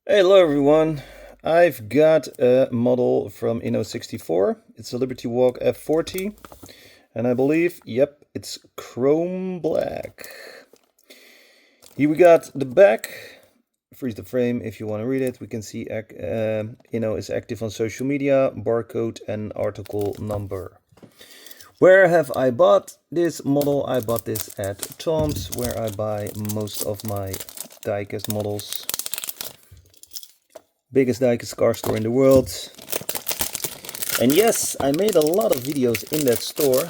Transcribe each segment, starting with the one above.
Hey, hello everyone. I've got a model from Inno64. It's a Liberty Walk F40, and I believe, yep, it's chrome black. Here we got the back. Freeze the frame if you want to read it. We can see Inno is active on social media, barcode and article number. Where have I bought this model? I bought this at Tom's, where I buy most of my diecast models. Biggest Diecast car store in the world. And yes, I made a lot of videos in that store.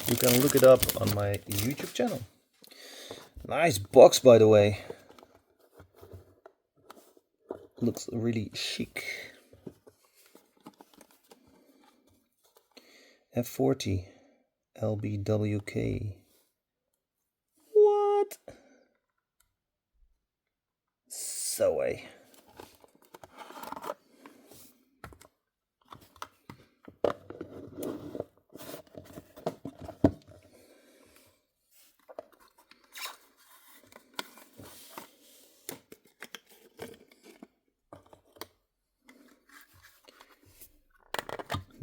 You can look it up on my YouTube channel. Nice box, by the way. Looks really chic. F40 LBWK. What? So way.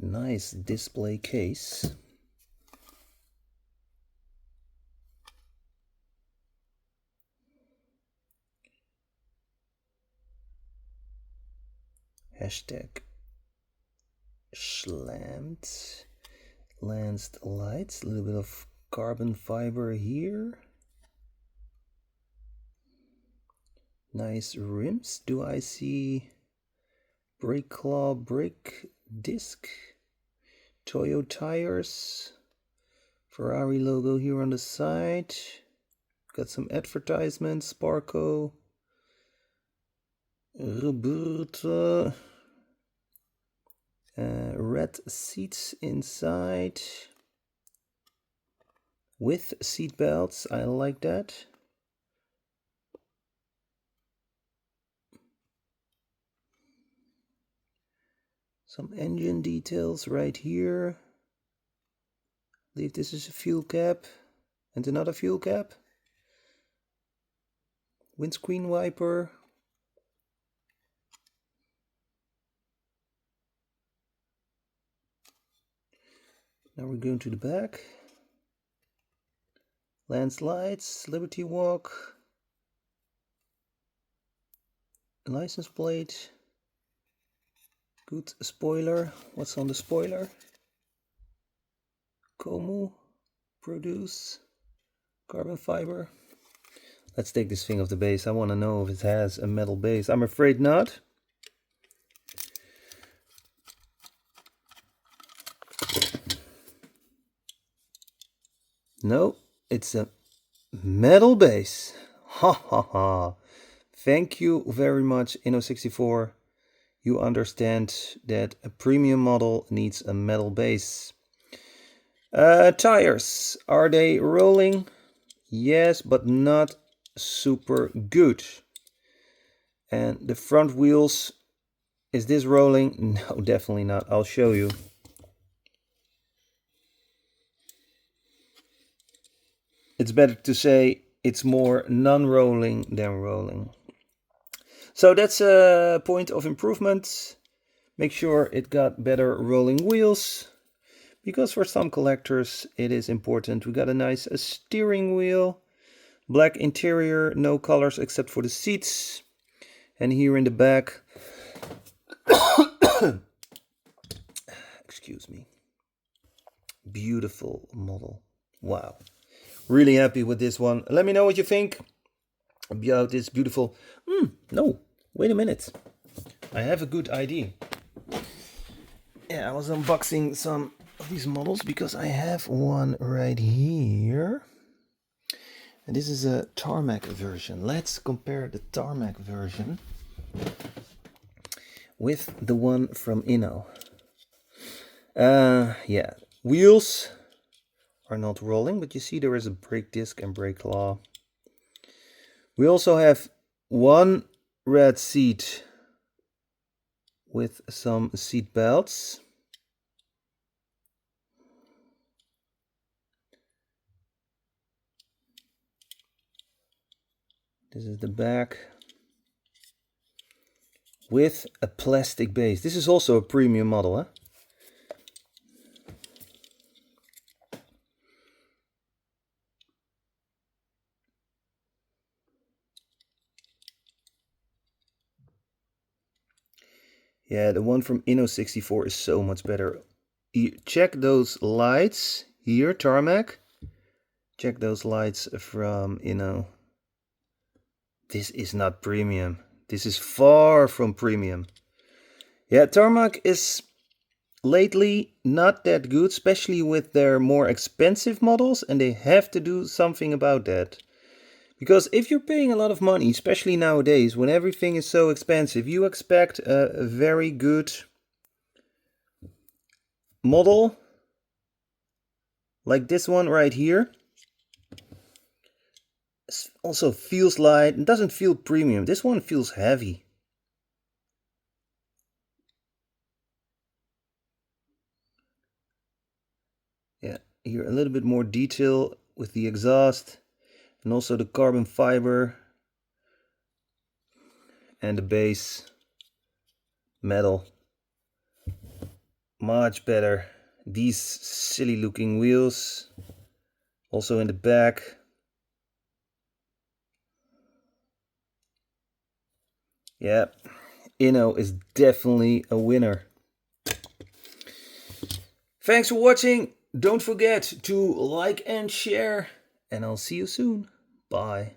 Nice display case. Hashtag slammed. Lanced lights. A little bit of carbon fiber here. Nice rims. Do I see brake claw brake disc? Toyo tires. Ferrari logo here on the side. Got some advertisements. Sparco. Roberta. Red seats inside. With seat belts. I like that. Some engine details right here. I believe this is a fuel cap and another fuel cap. Windscreen wiper. Now we're going to the back. Landslides, Liberty Walk. License plate. Good spoiler. What's on the spoiler? Como. Produce. Carbon fiber. Let's take this thing off the base. I want to know if it has a metal base. I'm afraid not. No, it's a metal base. Ha ha ha. Thank you very much, Inno64. You understand that a premium model needs a metal base. Tires, are they rolling? Yes, but not super good. And the front wheels, is this rolling? No, definitely not. I'll show you. It's better to say it's more non-rolling than rolling. So that's a point of improvement. Make sure it got better rolling wheels, because for some collectors it is important. We got a nice steering wheel, black interior, no colors except for the seats. And here in the back, excuse me, beautiful model. Wow, really happy with this one. Let me know what you think about this beautiful. No, wait a minute, I have a good idea. Yeah, I was unboxing some of these models because I have one right here. And this is a Tarmac version. Let's compare the Tarmac version with the one from Inno. Yeah, wheels are not rolling, but you see there is a brake disc and brake claw. We also have one red seat with some seat belts. This is the back. with a plastic base. This is also a premium model, huh? Yeah, the one from Inno64 is so much better. Check those lights here, Tarmac. Check those lights from Inno. This is not premium. This is far from premium. Yeah, Tarmac is lately not that good, especially with their more expensive models, and they have to do something about that. Because if you're paying a lot of money, especially nowadays when everything is so expensive, you expect a very good model like this one right here. It also feels light and doesn't feel premium. This one feels heavy. Yeah, here a little bit more detail with the exhaust and also the carbon fiber and the base metal. Much better. These silly looking wheels also in the back. Yeah, Inno is definitely a winner. Thanks for watching. Don't forget to like and share, and I'll see you soon. Bye.